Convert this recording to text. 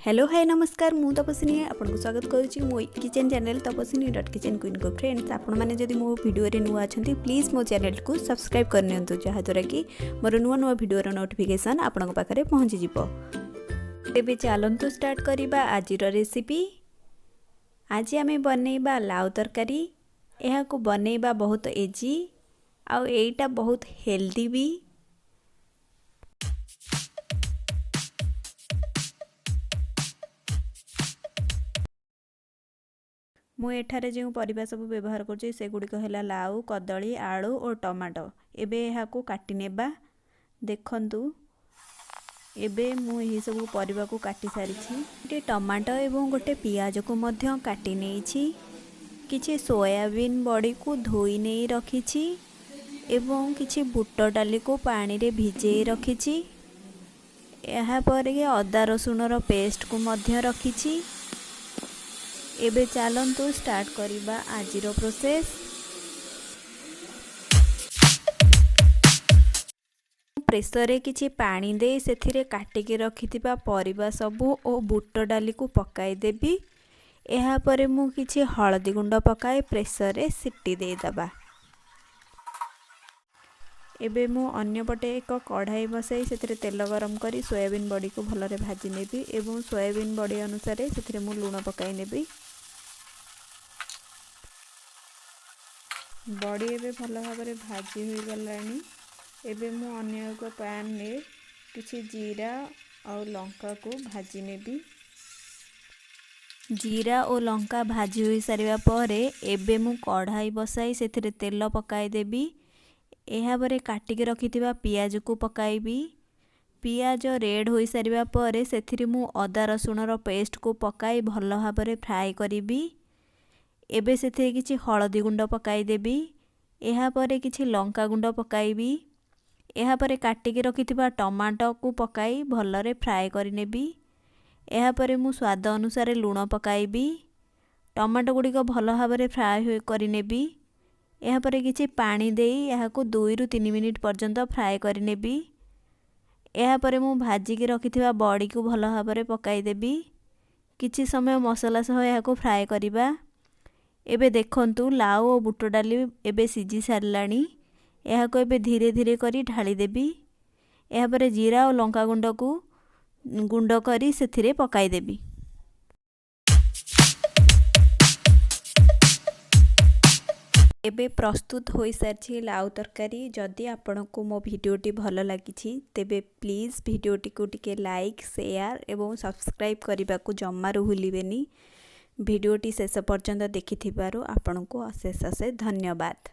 Hello hi नमस्कार मु तपस्विनी आपको स्वागत करुच्ची मो किचन चैनल तपस्विनी.किचन क्वीन को फ्रेंड्स आपण मैंने जब मो वीडियो नुआ अच्छा प्लीज मो चैनल को सब्सक्राइब करनी जहाँद्वारा कि मोर नुआ नुआ वीडियो नोटिफिकेशन आपण पाखे पहुँची तेज चलतु स्टार्ट करवा आज रेसिपी। आज आम बनइबा लाउ तरकारी। यह बनइबा बहुत इजी आईटा बहुत हेल्दी भी। मु एठारे जो परिबा सब व्यवहार करछि सेगुड़िक है लाउ कदली आलू और टमाटो। एबे यहाकू काटी नेबा। देखंतु एबे मु यही सब परिबा को काटी सारिछि। गोटे टमाटो एवं गोटे पियाज को मध्य काटी नेछि। किछि सोयाबीन बड़ी को धोई नहीं रखिछि एवं किछि बुट डाली को पानी रे भिजेई रखिछि। यहाँ पर अदा रसुण रो पेस्ट को मध्य रखिछि। एबे चलतु स्टार्ट करवा आज प्रोसेस। प्रेसर रे किछि पानी दे सेथिरे काटिके रखिथिबा परिबा सबु और बुट डाली को पकाई देबी। यहाँ पर मु किछि हळदी गुंड पकाए प्रेसर रे सिटी दे दबा। एबे मु अन्य पटे एक कढ़ाई बसाई सेथिरे तेल गरम करी सोयाबीन बड़ी को भलरे भाजी नेबी एवं सोयाबीन बड़ी अनुसार सेथिरे मु लूण पकाई नेबी। बड़ी एबे भल भाव में भाजी हो गलानी। एबे मु अन्य एक पैन में किछि जीरा और लंका को भाजी नेबी। जीरा और लंका भाजी हो सारिबा परे एबे मु कढ़ाई बसाई सेथिरे तेल पकाई देबी। एहा परे काटिके रखिथिबा पियाज को पकाइबी। पियाज रेड हो सारिबा परे सेथिरे मु अदा रसुण रो पेस्ट को पकाई भल भाव में फ्राई करिबी। एबे सेथिरे किछि हळदी गुंड पकाई देबी। एहा परे किछि लंका गुंड पकाइबी। एहा परे काटिके रखिथिबा टमाटो को पकाई भलरे फ्राई करि नेबी। एहा परे मु स्वाद अनुसार लूण पकाइबी। टमाटो गुडी को भल भाव में फ्राई करि नेबी। एहा परे किछि पानी देई एहाको 2 रु 3 मिनिट पर्यंत फ्राई करि नेबी। एहा परे मु भाजी के रखिथिबा बड़ी को भल भाव में पकाई देबी। किछि समय मसला सह एहाको फ्राई करिबा। एबे देखंतु लाउ और बुट डाली एबे सिझी सारलानी। एहाको एबे धीरे धीरे करी ढाली देबी। एहा परे जीरा और लंका गुंड को गुंड करी सेथिरे पकाई देबी। एबे प्रस्तुत हो सारी लाउ तरकारी। जदि आपनको मो वीडियोटी भल लगी तेबे प्लीज वीडियोटी को टिके लाइक शेयर एवं सब्सक्राइब करने को जमारू भूलिबेनी। वीडियोटी शेष पर्यंत देखिथिबारु आपनको अशेष अशेष धन्यवाद।